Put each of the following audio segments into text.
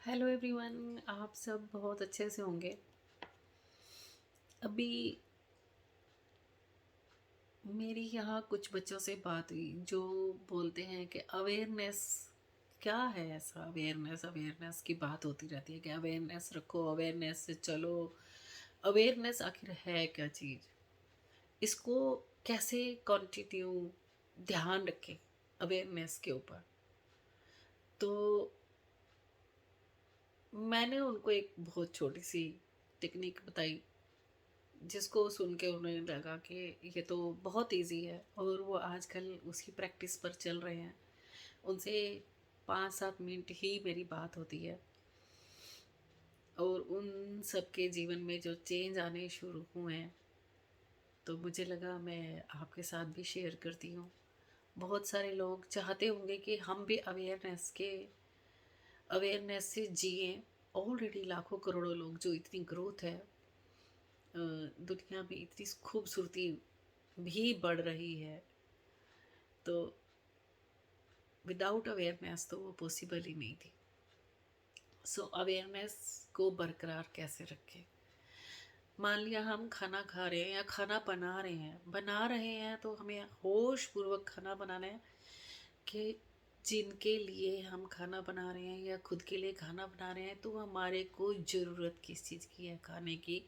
Hello everyone, आप सब बहुत अच्छे से होंगे। अभी मेरी यहाँ कुछ बच्चों से बात हुई जो बोलते हैं कि अवेयरनेस क्या है। ऐसा अवेयरनेस अवेयरनेस की बात होती रहती है कि अवेयरनेस रखो, अवेयरनेस से चलो। अवेयरनेस आखिर है क्या चीज़? इसको कैसे कंटिन्यू ध्यान रखें अवेयरनेस के ऊपर? तो मैंने उनको एक बहुत छोटी सी टेक्निक बताई जिसको सुन के उन्हें लगा कि ये तो बहुत इजी है, और वो आजकल उसकी प्रैक्टिस पर चल रहे हैं। उनसे 5-7 मिनट ही मेरी बात होती है, और उन सब के जीवन में जो चेंज आने शुरू हुए हैं, तो मुझे लगा मैं आपके साथ भी शेयर करती हूँ। बहुत सारे लोग चाहते होंगे कि हम भी अवेयरनेस से जिए। ऑलरेडी लाखों करोड़ों लोग, जो इतनी ग्रोथ है दुनिया में, इतनी खूबसूरती भी बढ़ रही है, तो विदाउट अवेयरनेस तो वो पॉसिबल ही नहीं थी। सो अवेयरनेस को बरकरार कैसे रखें? मान लिया हम खाना खा रहे हैं या खाना बना रहे हैं तो हमें होश पूर्वक खाना बनाना है कि जिनके लिए हम खाना बना रहे हैं या खुद के लिए खाना बना रहे हैं, तो हमारे को ज़रूरत किस चीज़ की है खाने की।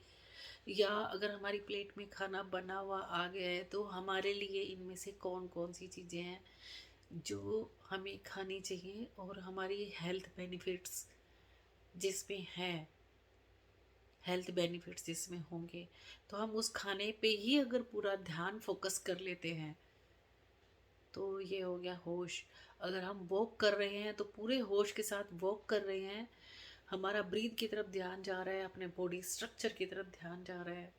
या अगर हमारी प्लेट में खाना बना हुआ आ गया है, तो हमारे लिए इनमें से कौन कौन सी चीज़ें हैं जो हमें खानी चाहिए, और हमारी जिसमें है हेल्थ बेनिफिट्स जिसमें होंगे, तो हम उस खाने पे ही अगर पूरा ध्यान फोकस कर लेते हैं, तो ये हो गया होश। अगर हम वॉक कर रहे हैं तो पूरे होश के साथ वॉक कर रहे हैं, हमारा ब्रीथ की तरफ ध्यान जा रहा है, अपने बॉडी स्ट्रक्चर की तरफ ध्यान जा रहा है,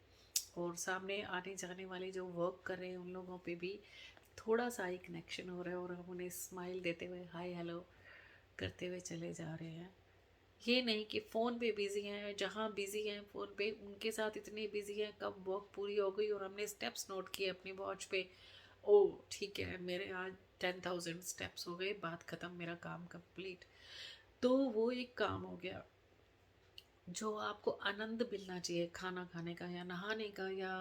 और सामने आने जाने वाले जो वर्क कर रहे हैं उन लोगों पे भी थोड़ा सा ही कनेक्शन हो रहा है, और हम उन्हें स्माइल देते हुए हाय हेलो करते हुए चले जा रहे हैं। ये नहीं कि फ़ोन पे बिज़ी हैं, जहाँ बिज़ी हैं फ़ोन पे उनके साथ इतने बिज़ी हैं, कब वॉक पूरी हो गई और हमने स्टेप्स नोट किए अपनी वॉच पे। ओह ठीक है, मेरे आज 10,000 स्टेप्स हो गए, बात ख़त्म, मेरा काम कंप्लीट। तो वो एक काम हो गया। जो आपको आनंद मिलना चाहिए खाना खाने का या नहाने का या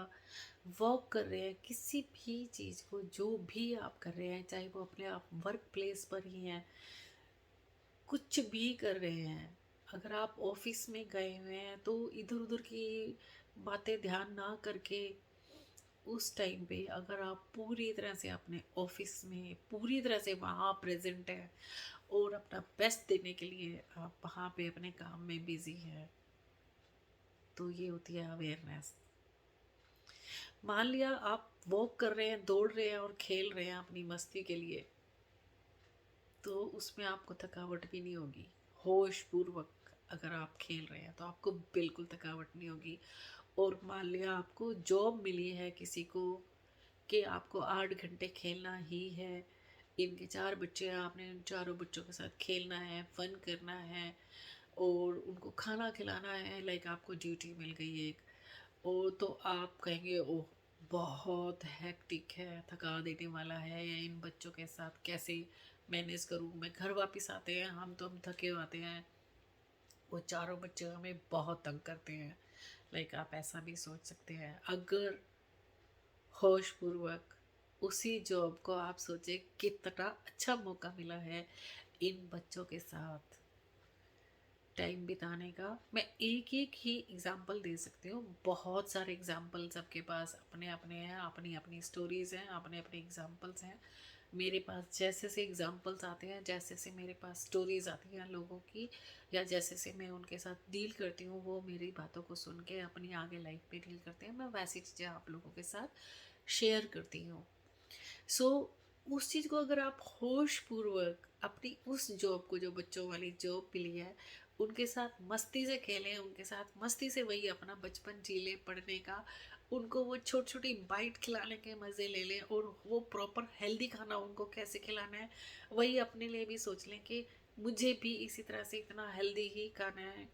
वॉक कर रहे हैं, किसी भी चीज़ को जो भी आप कर रहे हैं, चाहे वो अपने आप वर्क प्लेस पर ही हैं, कुछ भी कर रहे हैं, अगर आप ऑफिस में गए हुए हैं तो इधर उधर की बातें ध्यान ना करके उस टाइम पे अगर आप पूरी तरह से अपने ऑफिस में पूरी तरह से वहाँ प्रेजेंट है और अपना बेस्ट देने के लिए आप वहाँ पे अपने काम में बिजी हैं, तो ये होती है अवेयरनेस। मान लिया आप वॉक कर रहे हैं, दौड़ रहे हैं और खेल रहे हैं अपनी मस्ती के लिए, तो उसमें आपको थकावट भी नहीं होगी। होश पूर्वक अगर आप खेल रहे हैं तो आपको बिल्कुल थकावट नहीं होगी। और मान लिया आपको जॉब मिली है किसी को कि आपको 8 घंटे खेलना ही है, इनके 4 बच्चे हैं, आपने इन चारों बच्चों के साथ खेलना है, फन करना है, और उनको खाना खिलाना है, लाइक आपको ड्यूटी मिल गई एक। और तो आप कहेंगे ओह बहुत हेक्टिक है, थका देने वाला है, या इन बच्चों के साथ कैसे मैनेज करूँ। मैं घर वापस आते हैं हम थके हुए आते हैं, वो चारों बच्चे हमें बहुत तंग करते हैं। लाइक आप ऐसा भी सोच सकते हैं, अगर होशपूर्वक उसी जॉब को आप सोचे कितना अच्छा मौका मिला है इन बच्चों के साथ टाइम बिताने का। मैं एक एक ही एग्जांपल दे सकती हूँ, बहुत सारे एग्जांपल सबके पास अपने अपने हैं, अपनी अपनी स्टोरीज़ हैं, अपने अपने एग्जांपल्स हैं। मेरे पास जैसे से एग्जांपल्स आते हैं, जैसे से मेरे पास स्टोरीज़ आती हैं लोगों की, या जैसे से मैं उनके साथ डील करती हूँ, वो मेरी बातों को सुन के अपनी आगे लाइफ में डील करते हैं, मैं वैसी चीज़ें आप लोगों के साथ शेयर करती हूँ। सो उस चीज़ को अगर आप होशपूर्वक अपनी उस जॉब को, जो बच्चों वाली जॉब मिली है, उनके साथ मस्ती से खेलें, उनके साथ मस्ती से वही अपना बचपन जी लें पढ़ने का, उनको वो छोटी छोटी बाइट खिलाने के मज़े ले लें, और वो प्रॉपर हेल्दी खाना उनको कैसे खिलाना है वही अपने लिए भी सोच लें कि मुझे भी इसी तरह से इतना हेल्दी ही खाना है।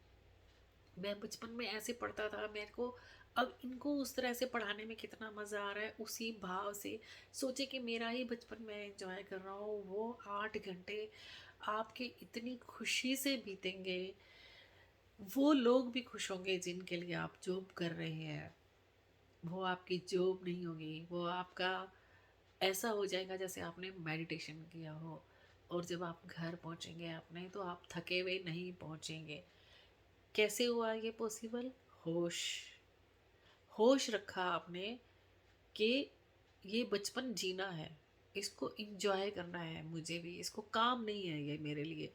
मैं बचपन में ऐसे पढ़ता था, मेरे को अब इनको उस तरह से पढ़ाने में कितना मज़ा आ रहा है, उसी भाव से सोचे कि मेरा ही बचपन मैं एंजॉय कर रहा हूँ। वो 8 घंटे आपके इतनी खुशी से बीतेंगे वो लोग भी खुश होंगे जिनके लिए आप जॉब कर रहे हैं। वो आपकी जॉब नहीं होगी, वो आपका ऐसा हो जाएगा जैसे आपने मेडिटेशन किया हो। और जब आप घर पहुंचेंगे अपने, तो आप थके हुए नहीं पहुंचेंगे। कैसे हुआ ये पॉसिबल? होश। होश रखा आपने कि ये बचपन जीना है, इसको इंजॉय करना है, मुझे भी इसको काम नहीं है ये मेरे लिए।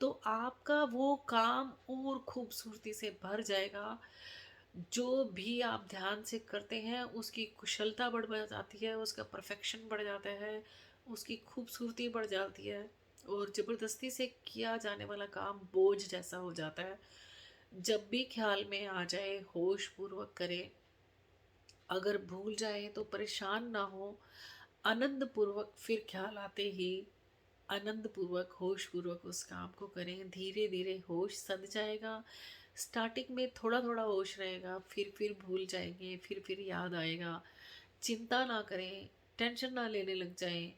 तो आपका वो काम और खूबसूरती से भर जाएगा। जो भी आप ध्यान से करते हैं उसकी कुशलता बढ़ बढ़ जाती है, उसका परफेक्शन बढ़ जाता है, उसकी खूबसूरती बढ़ जाती है। और ज़बरदस्ती से किया जाने वाला काम बोझ जैसा हो जाता है। जब भी ख्याल में आ जाए होश पूर्वक करें। अगर भूल जाए तो परेशान ना हो। आनंद पूर्वक फिर ख्याल आते ही आनंद पूर्वक होश पूर्वक उस काम को करें। धीरे धीरे होश सध जाएगा। स्टार्टिंग में थोड़ा थोड़ा होश रहेगा, फिर भूल जाएंगे, फिर याद आएगा। चिंता ना करें, टेंशन ना लेने लग जाएं।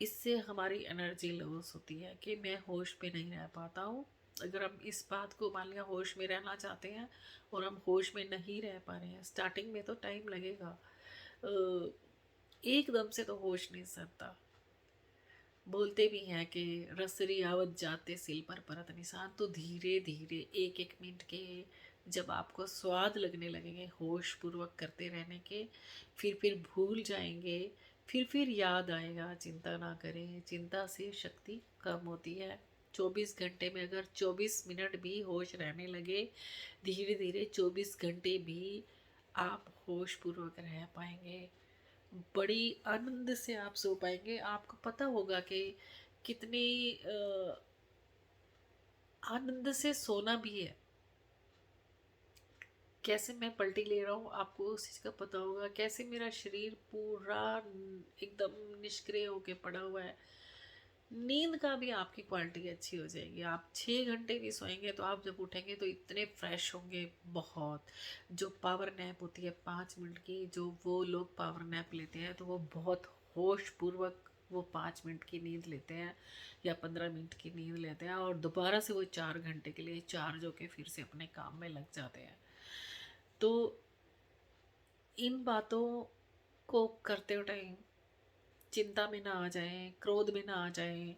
इससे हमारी एनर्जी लॉस होती है कि मैं होश पे नहीं रह पाता हूँ। अगर हम इस बात को मान लिया होश में रहना चाहते हैं और हम होश में नहीं रह पा रहे हैं, स्टार्टिंग में तो टाइम लगेगा। एकदम से तो होश नहीं सरता। बोलते भी हैं कि रसरी आवत जाते सिल पर परत निशान। तो धीरे धीरे एक एक मिनट के जब आपको स्वाद लगने लगेंगे होश पूर्वक करते रहने के, फिर भूल जाएंगे, फिर याद आएगा। चिंता ना करें, चिंता से शक्ति कम होती है। 24 घंटे में अगर 24 मिनट भी होश रहने लगे, धीरे धीरे 24 घंटे भी आप होश पूर्वक रह पाएंगे। बड़ी आनंद से आप सो पाएंगे। आपको पता होगा कि कितनी आनंद से सोना भी है। कैसे मैं पलटी ले रहा हूँ आपको उस चीज़ का पता होगा। कैसे मेरा शरीर पूरा एकदम निष्क्रिय होके पड़ा हुआ है। नींद का भी आपकी क्वालिटी अच्छी हो जाएगी। आप 6 घंटे भी सोएंगे तो आप जब उठेंगे तो इतने फ्रेश होंगे। बहुत। जो पावर नैप होती है 5 मिनट की, जो वो लोग पावर नैप लेते हैं तो वो बहुत होश पूर्वक वो 5 मिनट की नींद लेते हैं या 15 मिनट की नींद लेते हैं, और दोबारा से वो 4 घंटे के लिए चार्ज होके फिर से अपने काम में लग जाते हैं। तो इन बातों को करते टाइम चिंता में ना आ जाएं, क्रोध में ना आ जाएं,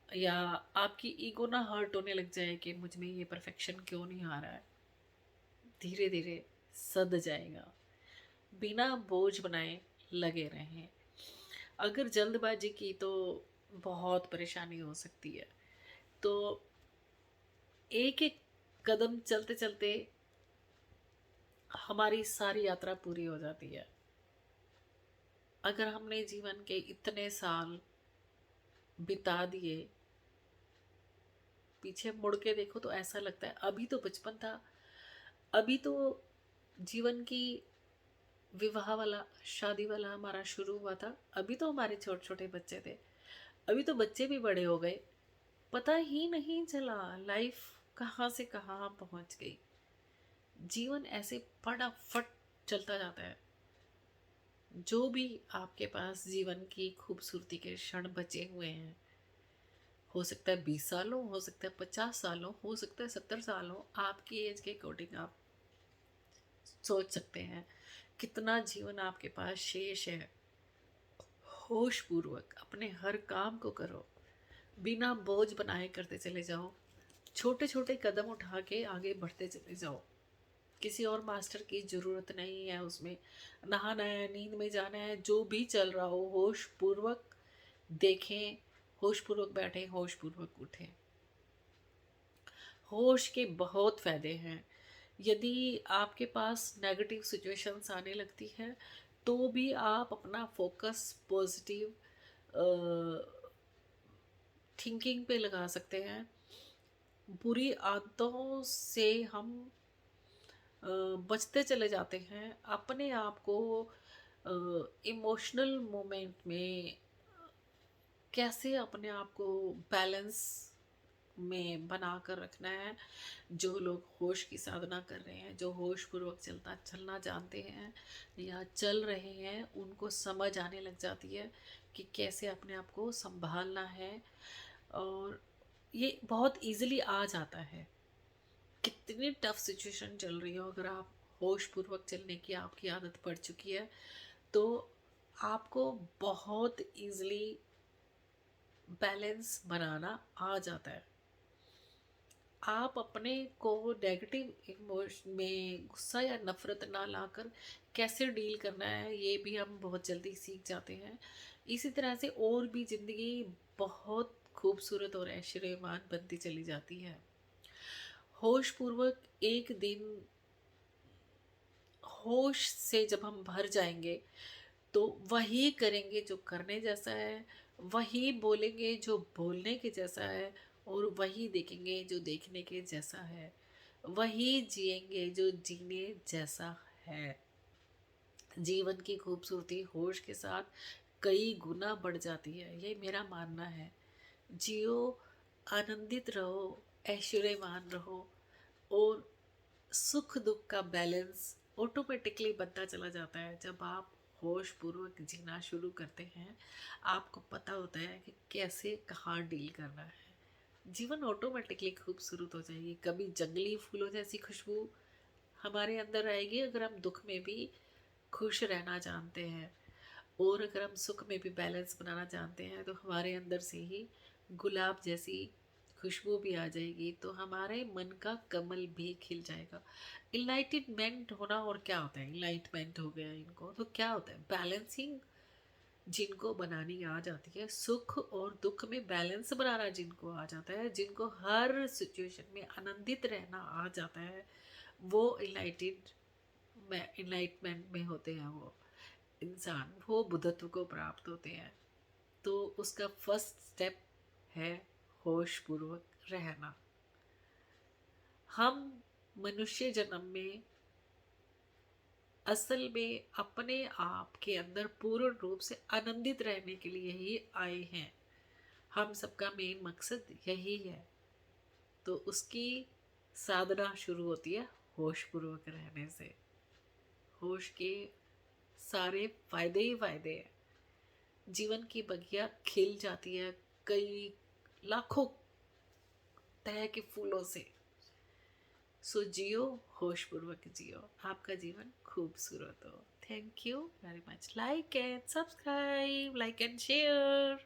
या आपकी ईगो ना हर्ट होने लग जाए कि मुझ में ये परफेक्शन क्यों नहीं आ रहा है। धीरे धीरे सध जाएगा। बिना बोझ बनाए लगे रहें। अगर जल्दबाजी की तो बहुत परेशानी हो सकती है। तो एक एक कदम चलते चलते हमारी सारी यात्रा पूरी हो जाती है। अगर हमने जीवन के इतने साल बिता दिए, पीछे मुड़ के देखो तो ऐसा लगता है अभी तो बचपन था, अभी तो जीवन की विवाह वाला शादी वाला हमारा शुरू हुआ था, अभी तो हमारे छोटे छोटे बच्चे थे, अभी तो बच्चे भी बड़े हो गए। पता ही नहीं चला लाइफ कहाँ से कहाँ पहुँच गई। जीवन ऐसे फटाफट चलता जाता है। जो भी आपके पास जीवन की खूबसूरती के क्षण बचे हुए हैं, हो सकता है 20 साल हो सकता है 50 साल हो सकता है 70 साल हो, आपकी एज के अकॉर्डिंग आप सोच सकते हैं कितना जीवन आपके पास शेष है। होश पूर्वक अपने हर काम को करो, बिना बोझ बनाए करते चले जाओ। छोटे छोटे कदम उठा के आगे बढ़ते चले जाओ। किसी और मास्टर की ज़रूरत नहीं है उसमें। नहाना है, नींद में जाना है, जो भी चल रहा हो होश पूर्वक देखें, होश पूर्वक बैठें, होश पूर्वक उठें। होश के बहुत फ़ायदे हैं। यदि आपके पास नेगेटिव सिचुएशंस आने लगती है तो भी आप अपना फोकस पॉजिटिव थिंकिंग पे लगा सकते हैं। बुरी आदतों से हम बचते चले जाते हैं। अपने आप को इमोशनल मोमेंट में कैसे अपने आप को बैलेंस में बना कर रखना है। जो लोग होश की साधना कर रहे हैं, जो होश पूर्वक चलना जानते हैं या चल रहे हैं, उनको समझ आने लग जाती है कि कैसे अपने आप को संभालना है। और ये बहुत इजीली आ जाता है। कितनी टफ सिचुएशन चल रही हो, अगर आप होश पूर्वक चलने की आपकी आदत पड़ चुकी है, तो आपको बहुत इजीली बैलेंस बनाना आ जाता है। आप अपने को नेगेटिव इमोशन में गुस्सा या नफरत ना लाकर कैसे डील करना है, ये भी हम बहुत जल्दी सीख जाते हैं। इसी तरह से और भी ज़िंदगी बहुत खूबसूरत और ऐश्वर्यमान बनती चली जाती है। होश पूर्वक एक दिन होश से जब हम भर जाएंगे, तो वही करेंगे जो करने जैसा है, वही बोलेंगे जो बोलने के जैसा है, और वही देखेंगे जो देखने के जैसा है, वही जिएंगे जो जीने जैसा है। जीवन की खूबसूरती होश के साथ कई गुना बढ़ जाती है, ये मेरा मानना है। जियो, आनंदित रहो, ऐश्वर्यमान रहो, और सुख दुख का बैलेंस ऑटोमेटिकली बनता चला जाता है। जब आप होश पूर्वक जीना शुरू करते हैं, आपको पता होता है कि कैसे कहाँ डील करना है। जीवन ऑटोमेटिकली खूबसूरत हो जाएगी। कभी जंगली फूलों जैसी खुशबू हमारे अंदर आएगी अगर हम दुख में भी खुश रहना जानते हैं, और अगर हम सुख में भी बैलेंस बनाना जानते हैं, तो हमारे अंदर से ही गुलाब जैसी खुशबू भी आ जाएगी, तो हमारे मन का कमल भी खिल जाएगा। इनलाइटमेंट होना, और क्या होता है, इनलाइटमेंट हो गया इनको, तो क्या होता है, बैलेंसिंग जिनको बनानी आ जाती है, सुख और दुख में बैलेंस बनाना जिनको आ जाता है, जिनको हर सिचुएशन में आनंदित रहना आ जाता है, वो इनलाइटमेंट में होते हैं। वो इंसान वो बुद्धत्व को प्राप्त होते हैं। तो उसका फर्स्ट स्टेप है होश पूर्वक रहना। हम मनुष्य जन्म में असल में अपने आप के अंदर पूर्ण रूप से आनंदित रहने के लिए ही आए हैं। हम सबका मेन मकसद यही है। तो उसकी साधना शुरू होती है होश पूर्वक रहने से। होश के सारे फायदे ही फायदे हैं। जीवन की बगिया खिल जाती है कई लाखों तरह के फूलों से। सो जियो, होश पूर्वक जियो, आपका जीवन खूबसूरत हो। Thank you very much. Like and subscribe, like and share.